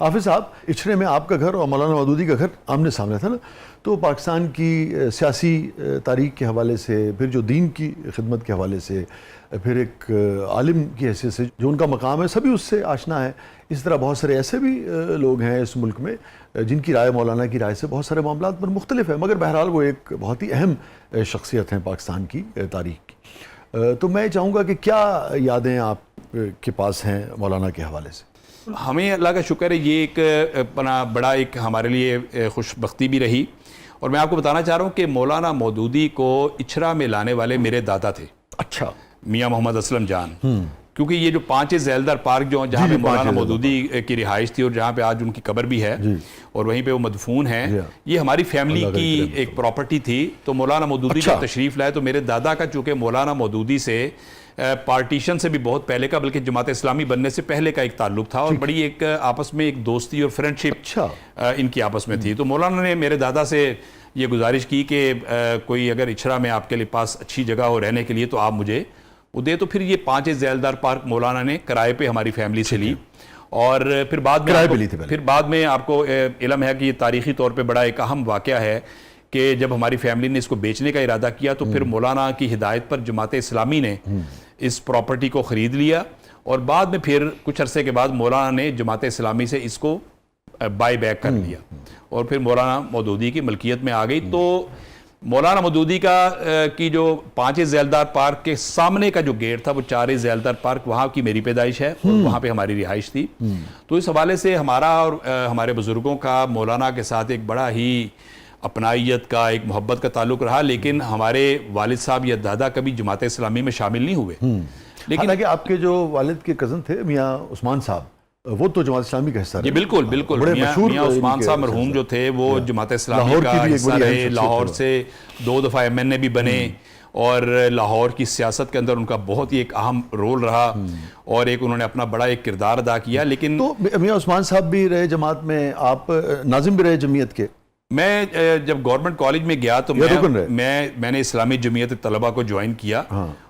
حافظ صاحب، اچھرے میں آپ کا گھر اور مولانا مودودی کا گھر آمنے سامنے تھا نا، تو پاکستان کی سیاسی تاریخ کے حوالے سے، پھر جو دین کی خدمت کے حوالے سے، پھر ایک عالم کی حیثیت سے جو ان کا مقام ہے، سبھی اس سے آشنا ہے. اس طرح بہت سارے ایسے بھی لوگ ہیں اس ملک میں جن کی رائے مولانا کی رائے سے بہت سارے معاملات پر مختلف ہے، مگر بہرحال وہ ایک بہت ہی اہم شخصیت ہیں پاکستان کی تاریخ کی. تو میں چاہوں گا کہ کیا یادیں آپ کے پاس ہیں مولانا کے حوالے سے؟ ہمیں اللہ کا شکر ہے، یہ ایک بڑا ایک ہمارے لیے خوش بختی بھی رہی. اور میں آپ کو بتانا چاہ رہا ہوں کہ مولانا مودودی کو اچھرا میں لانے والے میرے دادا تھے. اچھا. میاں محمد اسلم جان. کیونکہ یہ جو 5 ذیلدار پارک جو جہاں پہ مولانا مودودی کی رہائش تھی اور جہاں پہ آج ان کی قبر بھی ہے اور وہیں پہ وہ مدفون ہیں، یہ ہماری فیملی کی ایک پراپرٹی تھی. تو مولانا مودودی جب تشریف لائے تو میرے دادا کا چونکہ مولانا مودودی سے پارٹیشن سے بھی بہت پہلے کا، بلکہ جماعت اسلامی بننے سے پہلے کا ایک تعلق تھا اور بڑی ایک آپس میں ایک دوستی اور فرینڈشپ ان کی آپس میں تھی. تو مولانا نے میرے دادا سے یہ گزارش کی کہ کوئی اگر اچھرا میں آپ کے پاس اچھی جگہ ہو رہنے کے لیے تو آپ مجھے وہ دے. تو پھر یہ 5 ذیلدار پارک مولانا نے کرائے پہ ہماری فیملی سے لی. اور پھر بعد میں آپ کو علم ہے کہ یہ تاریخی طور پہ بڑا ایک اہم واقعہ ہے کہ جب ہماری فیملی نے اس کو بیچنے کا ارادہ کیا تو پھر مولانا کی ہدایت پر جماعت اسلامی نے اس پراپرٹی کو خرید لیا اور بعد میں پھر کچھ عرصے کے بعد مولانا نے جماعت اسلامی سے اس کو بائی بیک کر لیا اور پھر مولانا مودودی کی ملکیت میں آ گئی. تو مولانا مودودی کی جو 5 ذیلدار پارک کے سامنے کا جو گیٹ تھا وہ 4 ذیلدار پارک، وہاں کی میری پیدائش ہے اور وہاں پہ ہماری رہائش تھی. تو اس حوالے سے ہمارا اور ہمارے بزرگوں کا مولانا کے ساتھ ایک بڑا ہی اپنائیت کا، ایک محبت کا تعلق رہا. لیکن ہمارے والد صاحب یا دادا کبھی جماعت اسلامی میں شامل نہیں ہوئے. لیکن حالانکہ آپ کے جو والد کے کزن تھے میاں عثمان صاحب، وہ تو جماعت اسلامی کا حصہ رہے. جی بالکل بالکل. میاں عثمان صاحب مرحوم جو تھے وہ جماعت اسلامی کا حصہ رہے. لاہور سے 2 دفعہ MNA بھی بنے اور لاہور کی سیاست کے اندر ان کا بہت ہی ایک اہم رول رہا اور ایک انہوں نے اپنا بڑا ایک کردار ادا کیا. لیکن تو میاں عثمان صاحب بھی رہے جماعت میں، آپ ناظم بھی رہے جمعیت کے. میں جب گورنمنٹ کالج میں گیا تو میں نے اسلامی جمعیت طلبہ کو جوائن کیا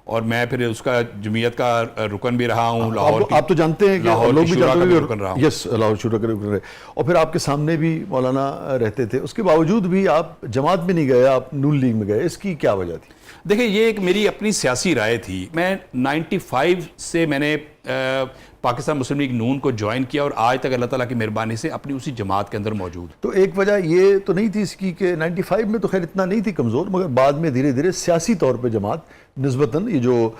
اور میں پھر اس کا جمعیت کا رکن بھی رہا ہوں. لاہور آپ تو جانتے ہیں کہ لوگ بھی جانتے ہیں رکن رہا ہوں. یس، لاہور شورا کا رکن رہے اور پھر آپ کے سامنے بھی مولانا رہتے تھے. اس کے باوجود بھی آپ جماعت میں نہیں گئے، آپ نون لیگ میں گئے. اس کی کیا وجہ تھی؟ دیکھیں، یہ ایک میری اپنی سیاسی رائے تھی. میں 95 سے میں نے پاکستان مسلم لیگ نون کو جوائن کیا اور آج تک اللہ تعالیٰ کی مہربانی سے اپنی اسی جماعت کے اندر موجود. تو ایک وجہ یہ تو نہیں تھی اس کی کہ 95 میں تو خیر اتنا نہیں تھی کمزور، مگر بعد میں دھیرے دھیرے سیاسی طور پہ جماعت نسبتاً یہ جو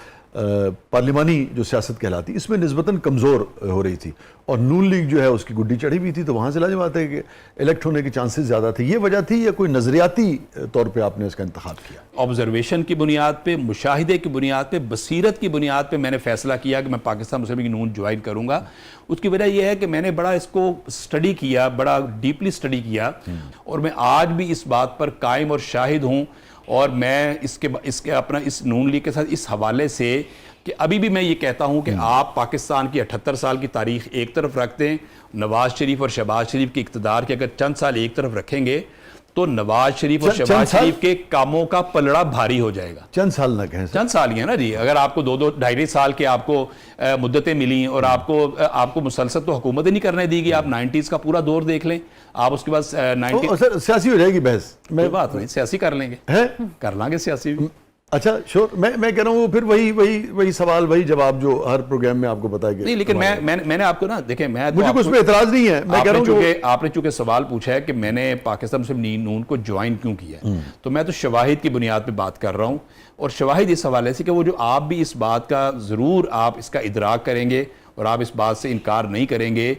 پارلیمانی جو سیاست کہلاتی اس میں نسبتاً کمزور ہو رہی تھی اور نون لیگ جو ہے اس کی گڈی چڑھی ہوئی تھی. تو وہاں سے لازم بات ہے کہ الیکٹ ہونے کے چانسز زیادہ تھے. یہ وجہ تھی یا کوئی نظریاتی طور پہ آپ نے اس کا انتخاب کیا؟ آبزرویشن کی بنیاد پہ، مشاہدے کی بنیاد پہ، بصیرت کی بنیاد پہ میں نے فیصلہ کیا کہ میں پاکستان مسلم لیگ نون جوائن کروں گا. اس کی وجہ یہ ہے کہ میں نے بڑا اس کو سٹڈی کیا، بڑا ڈیپلی سٹڈی کیا اور میں آج بھی اس بات پر قائم اور شاہد ہوں. اور میں اس کے اپنا اس نون لیگ کے ساتھ اس حوالے سے کہ ابھی بھی میں یہ کہتا ہوں کہ آپ پاکستان کی 78 سال کی تاریخ ایک طرف رکھ دیں، نواز شریف اور شہباز شریف کی اقتدار کے اگر چند سال ایک طرف رکھیں گے تو نواز شریف اور شہباز شریف کے کاموں کا پلڑا بھاری ہو جائے گا. چند سال نہ کہیں، چند سال ہی ہے نا جی. اگر آپ کو 2-2.5 سال کے آپ کو مدتیں ملیں اور آپ کو مسلسل تو حکومت نہیں کرنے دی گئی. آپ 90s کا پورا دور دیکھ لیں. آپ اس کے بعد 90 سیاسی ہو جائے گی بحث. میں بات نہیں، سیاسی کر لیں گے، کر لیں گے سیاسی بھی. اچھا شور، میں کہہ رہا ہوں پھر وہی سوال، وہی جواب جو ہر پروگرام میں آپ کو بتایا گیا. نہیں، لیکن میں نے آپ کو نا دیکھیں، مجھے کچھ پہ اعتراض نہیں ہے. میں کہہ رہا ہوں کہ آپ نے چونکہ سوال پوچھا ہے کہ میں نے پاکستان مسلم لیگ نون کو جوائن کیوں کیا ہے، تو میں تو شواہد کی بنیاد پہ بات کر رہا ہوں. اور شواہد اس حوالے سے کہ وہ جو آپ بھی اس بات کا ضرور آپ اس کا ادراک کریں گے اور آپ اس بات سے انکار نہیں کریں گے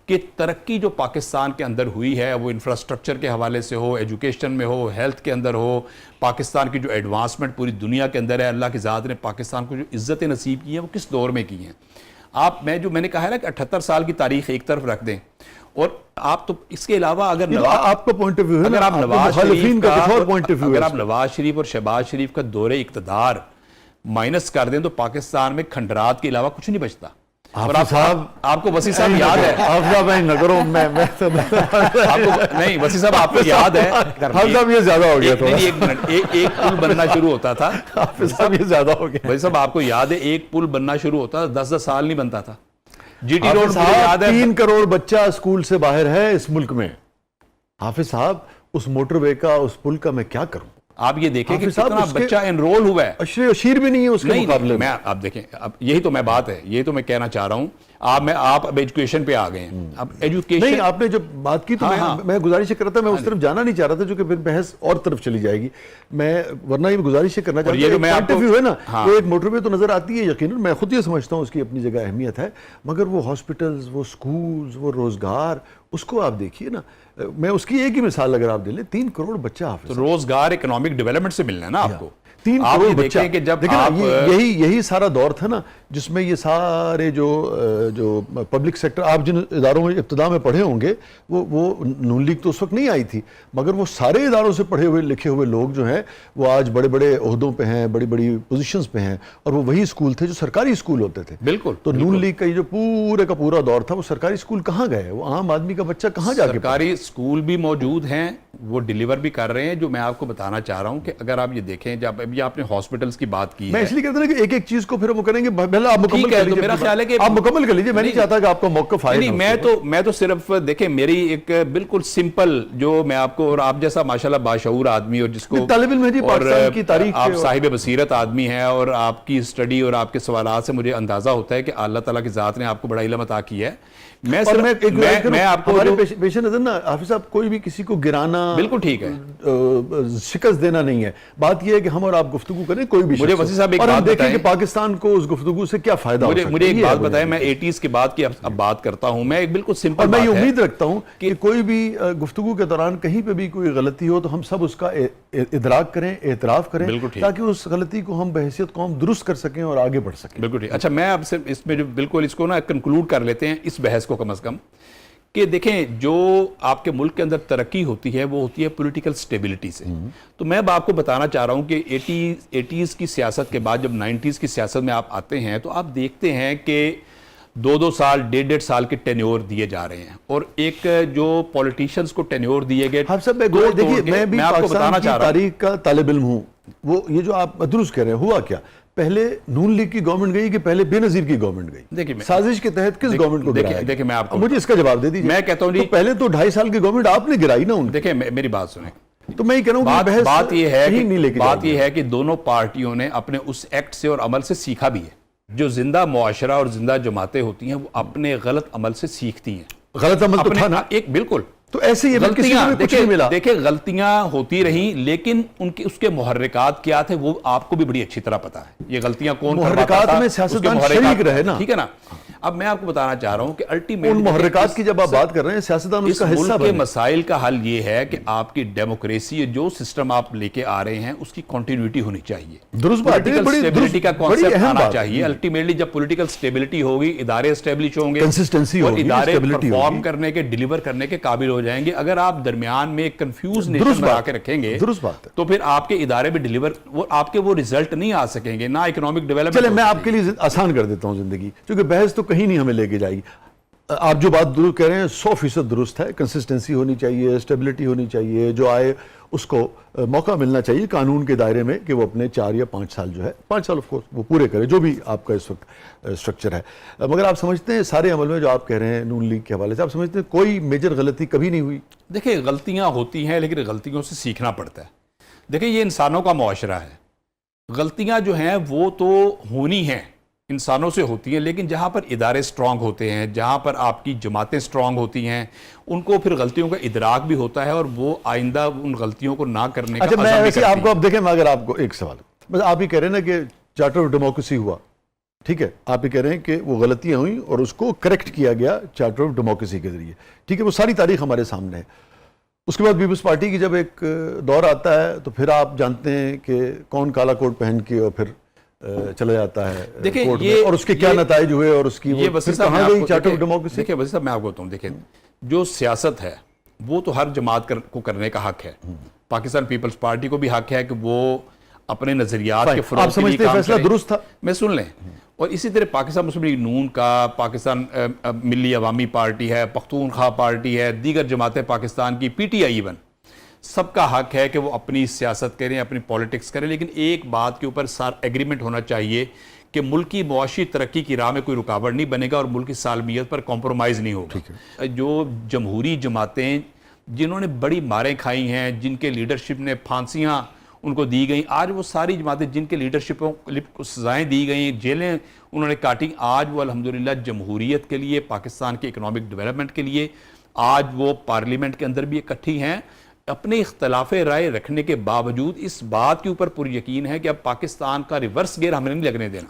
کہ ترقی جو پاکستان کے اندر ہوئی ہے، وہ انفراسٹرکچر کے حوالے سے ہو، ایجوکیشن میں ہو، ہیلتھ کے اندر ہو، پاکستان کی جو ایڈوانسمنٹ پوری دنیا کے اندر ہے، اللہ کی ذات نے پاکستان کو جو عزتیں نصیب کی ہیں وہ کس دور میں کی ہیں. جو میں نے کہا ہے نا کہ 78 سال کی تاریخ ایک طرف رکھ دیں اور آپ تو اس کے علاوہ اگر آپ کا پوائنٹ آف ویو ہے، اگر آپ نواز شریف اور شہباز شریف کا دور اقتدار مائنس کر دیں تو پاکستان میں کھنڈرات کے علاوہ کچھ نہیں بچتا. اور آپ کو وسیع صاحب یاد ہے، نہیں وسیع صاحب آپ کو یاد ہے، یہ زیادہ ہو گیا. ایک منٹ، ایک پل بننا شروع ہوتا تھا. یہ زیادہ ہو گیا. وسیع صاحب آپ کو یاد ہے ایک پل بننا شروع ہوتا تھا 10 سال نہیں بنتا تھا. جی ٹی روڈ مجھے یاد ہے 3 کروڑ بچہ اسکول سے باہر ہے اس ملک میں. حافظ صاحب اس موٹر وے کا, اس پل کا میں کیا کروں؟ آپ یہ دیکھیں کہ کتنا بچہ انرول ہوا ہے. اشیر بھی نہیں ہے اس کے مقابلے میں. آپ دیکھیں, اب یہی تو میں بات ہے, یہی تو میں کہنا چاہ رہا ہوں. آپ اب ایجوکیشن پہ آ گئے ہیں. اب ایجوکیشن نہیں, آپ نے جب بات کی تو میں گزارش کر رہا تھا, میں اس طرف جانا نہیں چاہ رہا تھا جو کہ پھر بحث اور طرف چلی جائے گی. میں ورنہ یہ گزارش کرنا چاہتا ہوں, پوائنٹ آف ویو ہے نا, وہ ایک موٹر وے تو نظر آتی ہے یقیناً, میں خود یہ سمجھتا ہوں اس کی اپنی جگہ اہمیت ہے, مگر وہ ہاسپٹلز, وہ سکولز, وہ روزگار, اس کو آپ دیکھیے نا. میں اس کی ایک ہی مثال اگر آپ دے لیں, 3 کروڑ بچہ حافظ, روزگار اکنامک ڈیولپمنٹ سے ملنا ہے نا آپ کو. 3 کروڑ بچہ. کہ جب یہی سارا دور تھا نا جس میں یہ سارے جو پبلک سیکٹر, آپ جن اداروں میں ابتدا میں پڑھے ہوں گے وہ نون لیگ تو اس وقت نہیں آئی تھی, مگر وہ سارے اداروں سے پڑھے ہوئے لکھے ہوئے لوگ جو ہیں وہ آج بڑے بڑے عہدوں پہ ہیں, بڑی بڑی پوزیشنز پہ ہیں, اور وہ وہی اسکول تھے جو سرکاری اسکول ہوتے تھے. بالکل. تو نون لیگ کا یہ جو پورے کا پورا دور تھا, وہ سرکاری اسکول کہاں گئے, وہ عام آدمی کا بچہ کہاں جا کے, سرکاری اسکول بھی موجود ہیں, وہ ڈیلیور بھی کر رہے ہیں. جو میں آپ کو بتانا چاہ رہا ہوں کہ اگر آپ یہ دیکھیں, جب ابھی آپ نے ہاسپٹلس کی بات کی ہے, میں اس لیے کہتا ہوں کہ ایک ایک چیز کو پھر ہم کریں گے. پہلے آپ مکمل کر لیجیے, میرا خیال ہے کہ آپ مکمل کر لیجیے, میں نہیں چاہتا کہ آپ کا موقف آئے. نہیں, میں تو صرف دیکھیں, میری ایک بالکل سمپل جو میں آپ کو, اور آپ جیسا ماشاءاللہ باشعور آدمی اور جس کو طالب علم ہے جی, پاکستان کی تاریخ, آپ صاحب بصیرت آدمی ہیں, اور آپ کی اسٹڈی اور آپ کے سوالات سے مجھے اندازہ ہوتا ہے کہ اللہ تعالیٰ کی ذات نے آپ کو بڑا علم عطا کیا ہے. میں آپ کو پیش نظر نا حافظ صاحب, کوئی بھی کسی کو گرانا بالکل ٹھیک ہے, شکست دینا نہیں ہے. بات یہ ہے کہ ہم اور آپ گفتگو کریں, کوئی بھی مجھے وسیع صاحب ایک اور ہم بات دیکھیں بتائیں کہ پاکستان کو اس گفتگو سے کیا فائدہ ہو سکتا ہے. مجھے ایک بات بتائیں, میں 80s کے بعد کی اب بات کرتا ہوں. میں ایک بالکل سمپل اور بات میں ہے, یہ امید رکھتا ہوں کہ کوئی بھی گفتگو کے دوران کہیں پہ بھی کوئی غلطی ہو تو ہم سب اس کا ادراک کریں, اعتراف کریں, تاکہ اس غلطی کو ہم بحیثیت قوم درست کر سکیں اور آگے بڑھ سکیں. بالکل ٹھیک. اچھا, میں آپ سے اس میں جو بالکل اس کو نا کنکلوڈ کر لیتے ہیں اس بحث کو کم از کم, کہ دیکھیں جو آپ کے ملک کے اندر ترقی ہوتی ہے وہ ہوتی ہے پولیٹیکل سٹیبلٹی سے. تو میں اب آپ کو بتانا چاہ رہا ہوں کہ 80s کی سیاست کے بعد جب 90s کی سیاست میں آپ آتے ہیں تو آپ دیکھتے ہیں کہ 2 سال 1.5 سال کے ٹینیور دیے جا رہے ہیں, اور ایک جو پولیٹیشنز کو ٹینیور دیے گئے. ہم سب دیکھیے, میں بھی پاکستان کی تاریخ کا طالب علم ہوں. وہ یہ جو آپ درست کہہ رہے ہیں, ہوا کیا, پہلے نون لیگ کی گورنمنٹ گئی کہ پہلے بے نظیر کی گورنمنٹ گئی؟ دیکھیں, سازش کے تحت کس گورنمنٹ کو گرایا؟ دیکھیں, میں آپ کو مجھے اس کا جواب دے دیجیے. میں کہتا ہوں جی, پہلے تو 2.5 سال کی گورنمنٹ آپ نے گرائی نا ان. دیکھیں میری بات سنیں, تو میں یہ کہہ رہا ہوں کہ بات یہ ہے کہ دونوں پارٹیوں نے اپنے اس ایکٹ سے اور عمل سے سیکھا بھی ہے. جو زندہ معاشرہ اور زندہ جماعتیں ہوتی ہیں وہ اپنے غلط عمل سے سیکھتی ہیں. غلط عمل تو تھا نا ایک, بالکل. تو ایسے یہ دیکھیں غلطیاں ہوتی رہیں, لیکن اس کے محرکات کیا تھے وہ آپ کو بھی بڑی اچھی طرح پتا ہے. یہ غلطیاں کون محرکات میں سیاستدان شریک رہے نا, ٹھیک ہے نا. اب میں آپ کو بتانا چاہ رہا ہوں کہ الٹیمیٹلی ان محرکات کی جب آپ بات کر رہے ہیں, سیاستدان اس کا حصہ بنے. ملک کے مسائل کا حل یہ ہے کہ آپ کی ڈیموکریسی, جو سسٹم آپ لے کے آ رہے ہیں, اس کی کنٹینیوٹی ہونی چاہیے. درست بات ہے, اسٹیبلٹی کا کانسیپٹ آنا چاہیے. الٹیمیٹلی جب پولیٹیکل اسٹیبلٹی ہوگی, ادارے اسٹیبلش ہوں گے, کنسسٹنسی ہوگی, اور ادارے پرفارم کرنے کے, ڈیلیور کرنے کے قابل ہو جائیں گے. اگر آپ درمیان میں ایک کنفیوز نیشن بنا کے رکھیں گے تو پھر آپ کے ادارے بھی ڈیلیور, آپ کے وہ ریزلٹ نہیں آ سکیں گے, نہ اکنامک ڈیولپمنٹ. چلے میں آپ کے لیے آسان کر دیتا ہوں زندگی, کیونکہ بحث تو کہیں نہیں ہمیں لے کے جائے گی. آپ جو بات درست کہہ رہے ہیں 100% درست ہے. کنسسٹنسی ہونی چاہیے, اسٹیبلٹی ہونی چاہیے, جو آئے اس کو موقع ملنا چاہیے قانون کے دائرے میں کہ وہ اپنے 4 یا 5 سال جو ہے, 5 سال آف کورس وہ پورے کرے, جو بھی آپ کا اس وقت اسٹرکچر ہے. مگر آپ سمجھتے ہیں سارے عمل میں جو آپ کہہ رہے ہیں نون لیگ کے حوالے سے, آپ سمجھتے ہیں کوئی میجر غلطی کبھی نہیں ہوئی؟ دیکھیں غلطیاں ہوتی ہیں, لیکن غلطیوں سے سیکھنا پڑتا ہے. دیکھیں یہ انسانوں کا معاشرہ ہے, غلطیاں جو ہیں وہ تو ہونی ہیں, انسانوں سے ہوتی ہیں, لیکن جہاں پر ادارے سٹرونگ ہوتے ہیں, جہاں پر آپ کی جماعتیں سٹرونگ ہوتی ہیں, ان کو پھر غلطیوں کا ادراک بھی ہوتا ہے اور وہ آئندہ ان غلطیوں کو نہ کرنے کا عزم بھی کرتی ہیں. آپ کو اب دیکھیں, میں اگر آپ کو ایک سوال, بس آپ ہی کہہ رہے ہیں نا کہ چارٹر آف ڈیموکریسی ہوا, ٹھیک ہے, آپ ہی کہہ رہے ہیں کہ وہ غلطیاں ہوئیں اور اس کو کریکٹ کیا گیا چارٹر آف ڈیموکریسی کے ذریعے, ٹھیک ہے, وہ ساری تاریخ ہمارے سامنے ہے. اس کے بعد پیپلز پارٹی کی جب ایک دور آتا ہے تو پھر آپ جانتے ہیں کہ کون کالا کوٹ پہن کے اور پھر چلا جاتا ہے کورٹ میں, اور اس کے کیا نتائج ہوئے, اور اس کی کہاں گئی چارٹر آف ڈیموکریسی. دیکھیں وزیر صاحب, میں آپ کو بتاؤں, دیکھیں جو سیاست ہے وہ تو ہر جماعت کو کرنے کا حق ہے. پاکستان پیپلز پارٹی کو بھی حق ہے کہ وہ اپنے نظریات کے فروغ کے لیے کام کریں. درست تھا, میں سن لیں. اور اسی طرح پاکستان مسلم لیگ نون کا, پاکستان ملی عوامی پارٹی ہے, پختونخوا پارٹی ہے, دیگر جماعتیں پاکستان کی, پی ٹی آئی ایون, سب کا حق ہے کہ وہ اپنی سیاست کریں, اپنی پولیٹکس کریں, لیکن ایک بات کے اوپر ایگریمنٹ ہونا چاہیے کہ ملکی معاشی ترقی کی راہ میں کوئی رکاوٹ نہیں بنے گا اور ملک کی سالمیت پر کمپرومائز نہیں ہوگا. جو جمہوری جماعتیں جنہوں نے بڑی ماریں کھائی ہیں، جن کے لیڈرشپ نے پھانسیاں ان کو دی گئیں، آج وہ ساری جماعتیں جن کے لیڈرشپوں کو سزائیں دی گئیں، جیلیں انہوں نے کاٹی، آج وہ الحمدللہ جمہوریت کے لیے، پاکستان کے اکنامک ڈیولپمنٹ کے لیے آج وہ پارلیمنٹ کے اندر بھی اکٹھی ہیں. اپنے اختلاف رائے رکھنے کے باوجود اس بات کے اوپر پر یقین ہے کہ اب پاکستان کا ریورس گیئر ہم نے نہیں لگنے دینا.